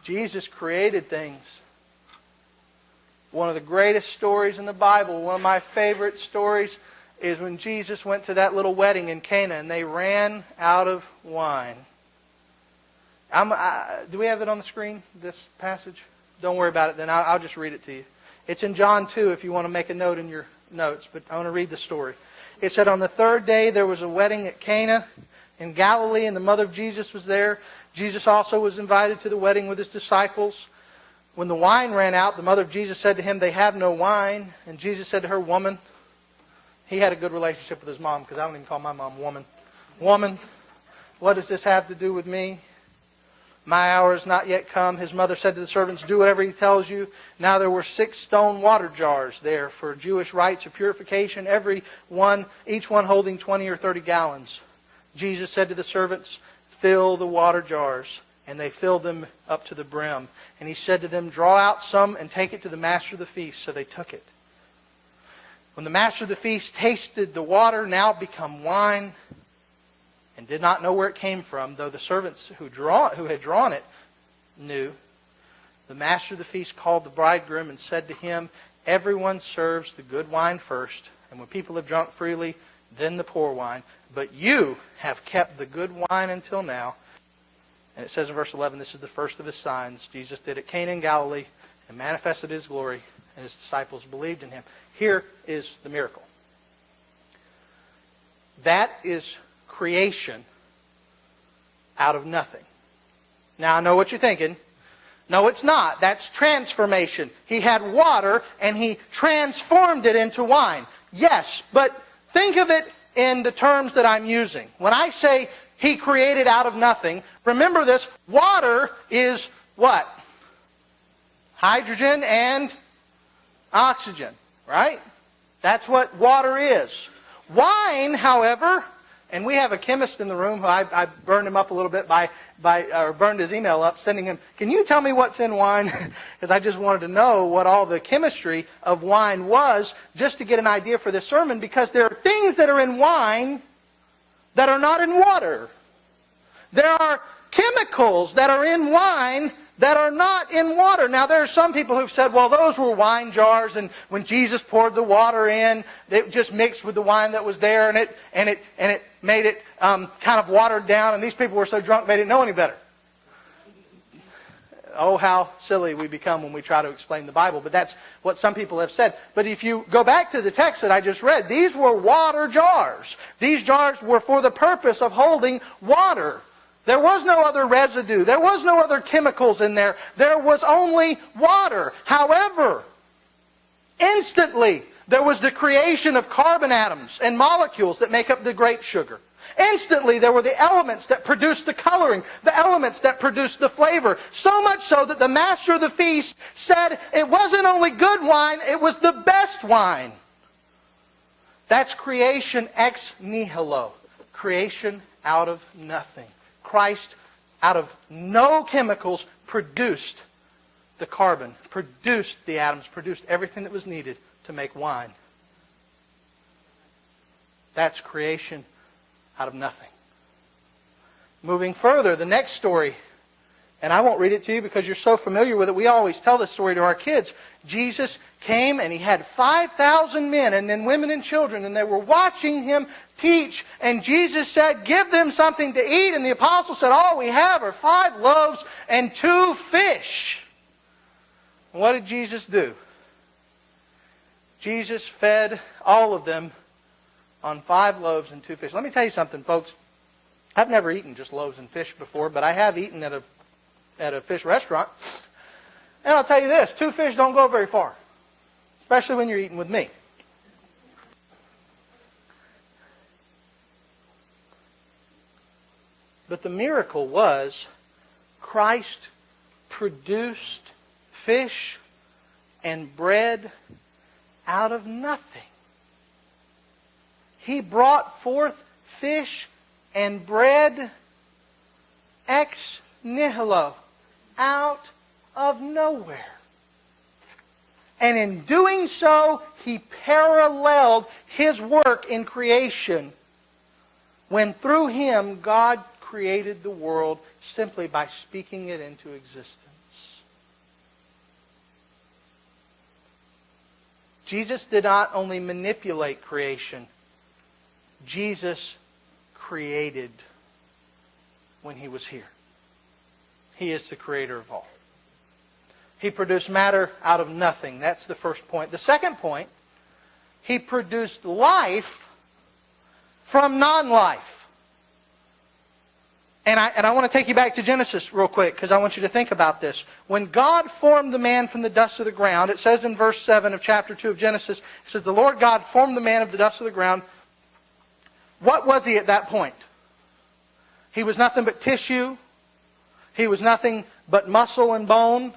Jesus created things. One of the greatest stories in the Bible, one of my favorite stories, is when Jesus went to that little wedding in Cana and they ran out of wine. Do we have it on the screen, this passage? Don't worry about it then. I'll just read it to you. It's in John 2 if you want to make a note in your notes, but I want to read the story. It said, on the third day there was a wedding at Cana in Galilee, and the mother of Jesus was there. Jesus also was invited to the wedding with his disciples. When the wine ran out, the mother of Jesus said to him, they have no wine. And Jesus said to her, woman, he had a good relationship with his mom, because I don't even call my mom woman. Woman, what does this have to do with me? My hour is not yet come. His mother said to the servants, do whatever he tells you. Now there were 6 stone water jars there for Jewish rites of purification, each one holding 20 or 30 gallons. Jesus said to the servants, fill the water jars. And they filled them up to the brim. And he said to them, draw out some and take it to the master of the feast. So they took it. When the master of the feast tasted the water, now become wine, and did not know where it came from, though the servants who had drawn it knew, the master of the feast called the bridegroom and said to him, everyone serves the good wine first, and when people have drunk freely, then the poor wine. But you have kept the good wine until now. And it says in verse 11, this is the first of his signs. Jesus did at Cana in Galilee and manifested his glory, and his disciples believed in him. Here is the miracle. That is creation out of nothing. Now I know what you're thinking. No, it's not. That's transformation. He had water and he transformed it into wine. Yes, but think of it in the terms that I'm using. When I say he created out of nothing, remember this, water is what? Hydrogen and oxygen, right? That's what water is. Wine, however, and we have a chemist in the room who I burned him up a little bit or burned his email up, sending him, can you tell me what's in wine? Because I just wanted to know what all the chemistry of wine was, just to get an idea for this sermon, because there are things that are in wine that are not in water. There are chemicals that are in wine that are not in water. Now there are some people who've said, well, those were wine jars, and when Jesus poured the water in, it just mixed with the wine that was there, and it made it kind of watered down, and these people were so drunk they didn't know any better. Oh, how silly we become when we try to explain the Bible. But that's what some people have said. But if you go back to the text that I just read, these were water jars. These jars were for the purpose of holding water. There was no other residue. There was no other chemicals in there. There was only water. However, instantly, there was the creation of carbon atoms and molecules that make up the grape sugar. Instantly, there were the elements that produced the coloring, the elements that produced the flavor. So much so that the master of the feast said it wasn't only good wine, it was the best wine. That's creation ex nihilo. Creation out of nothing. Christ, out of no chemicals, produced the carbon, produced the atoms, produced everything that was needed to make wine. That's creation out of nothing. Moving further, the next story, and I won't read it to you because you're so familiar with it. We always tell this story to our kids. Jesus came and he had 5,000 men and then women and children, and they were watching him teach. And Jesus said, give them something to eat. And the apostles said, all we have are 5 loaves and 2 fish. And what did Jesus do? Jesus fed all of them on 5 loaves and 2 fish. Let me tell you something, folks. I've never eaten just loaves and fish before, but I have eaten at a fish restaurant. And I'll tell you this, 2 fish don't go very far, especially when you're eating with me. But the miracle was Christ produced fish and bread out of nothing. He brought forth fish and bread ex nihilo, out of nowhere. And in doing so, He paralleled His work in creation, when through Him God created the world simply by speaking it into existence. Jesus did not only manipulate creation. Jesus created when He was here. He is the creator of all. He produced matter out of nothing. That's the first point. The second point, He produced life from non-life. And I want to take you back to Genesis real quick because I want you to think about this. When God formed the man from the dust of the ground, it says in verse 7 of chapter 2 of Genesis, it says, the Lord God formed the man of the dust of the ground. What was he at that point? He was nothing but tissue. He was nothing but muscle and bone.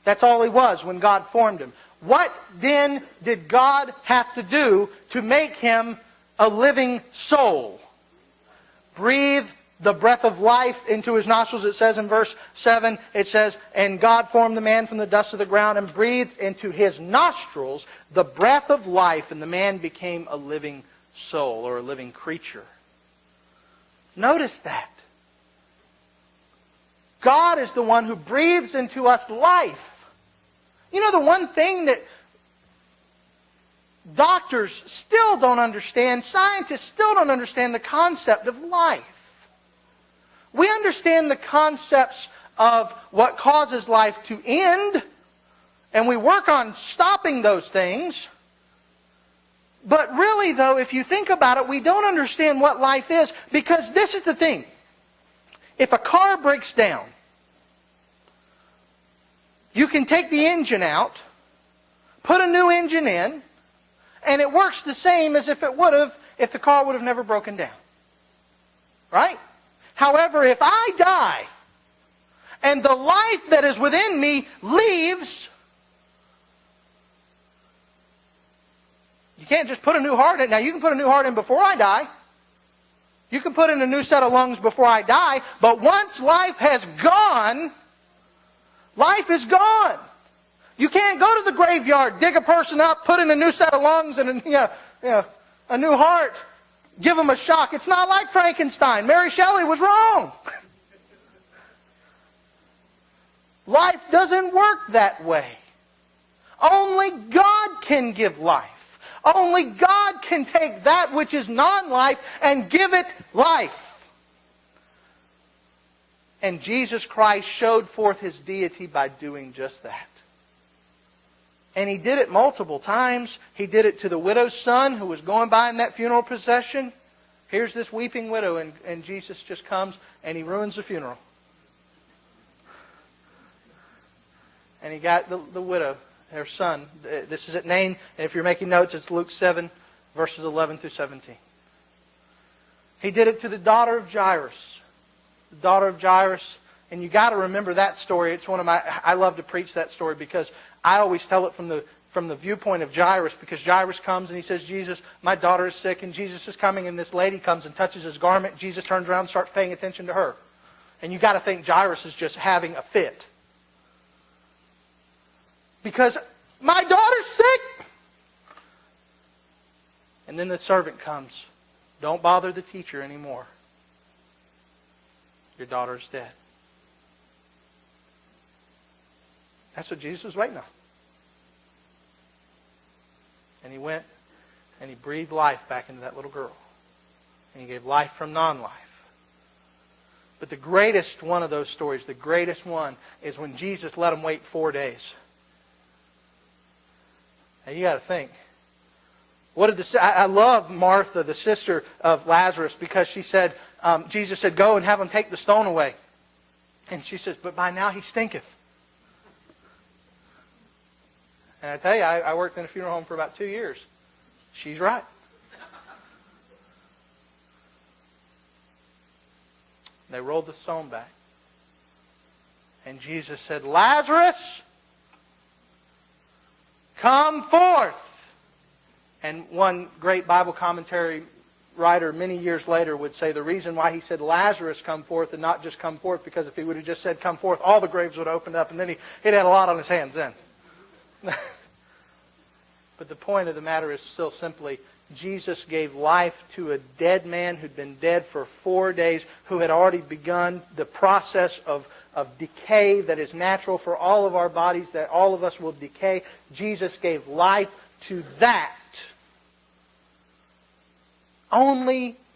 That's all he was when God formed him. What then did God have to do to make him a living soul? Breathe the breath of life into his nostrils. It says in verse 7, it says, and God formed the man from the dust of the ground and breathed into his nostrils the breath of life, and the man became a living soul or a living creature. Notice that. God is the one who breathes into us life. You know, the one thing that doctors still don't understand, scientists still don't understand the concept of life. We understand the concepts of what causes life to end, and we work on stopping those things. But really, though, if you think about it, we don't understand what life is, because this is the thing. If a car breaks down, you can take the engine out, put a new engine in, and it works the same as if it would have if the car would have never broken down. Right? However, if I die and the life that is within me leaves, you can't just put a new heart in. Now, you can put a new heart in before I die. You can put in a new set of lungs before I die. But once life has gone, life is gone. You can't go to the graveyard, dig a person up, put in a new set of lungs and a new heart, give them a shock. It's not like Frankenstein. Mary Shelley was wrong. Life doesn't work that way. Only God can give life. Only God can take that which is non-life and give it life. And Jesus Christ showed forth His deity by doing just that. And He did it multiple times. He did it to the widow's son who was going by in that funeral procession. Here's this weeping widow, and Jesus just comes and He ruins the funeral. And He got the widow, her son. This is at Nain. And if you're making notes, it's Luke 7, verses 11 through 17. He did it to the daughter of Jairus. The daughter of Jairus. And you got to remember that story. It's one of my. I love to preach that story because I always tell it from the viewpoint of Jairus, because Jairus comes and he says, Jesus, my daughter is sick, and Jesus is coming, and this lady comes and touches his garment. Jesus turns around and starts paying attention to her. And you got to think Jairus is just having a fit. Because my daughter's sick. And then the servant comes. Don't bother the teacher anymore. Your daughter's dead. That's what Jesus was waiting on. And He went and He breathed life back into that little girl. And He gave life from non-life. But the greatest one of those stories, the greatest one, is when Jesus let them wait 4 days. And you got to think. I love Martha, the sister of Lazarus, because she said, Jesus said, go and have him take the stone away. And she says, but by now he stinketh. And I tell you, I worked in a funeral home for about 2 years. She's right. They rolled the stone back. And Jesus said, Lazarus, come forth. And one great Bible commentary writer many years later would say the reason why He said Lazarus come forth and not just come forth, because if He would have just said come forth, all the graves would have opened up, and then he'd had a lot on his hands then. But the point of the matter is still simply Jesus gave life to a dead man who'd been dead for 4 days, who had already begun the process of decay that is natural for all of our bodies, that all of us will decay. Jesus gave life to that. Only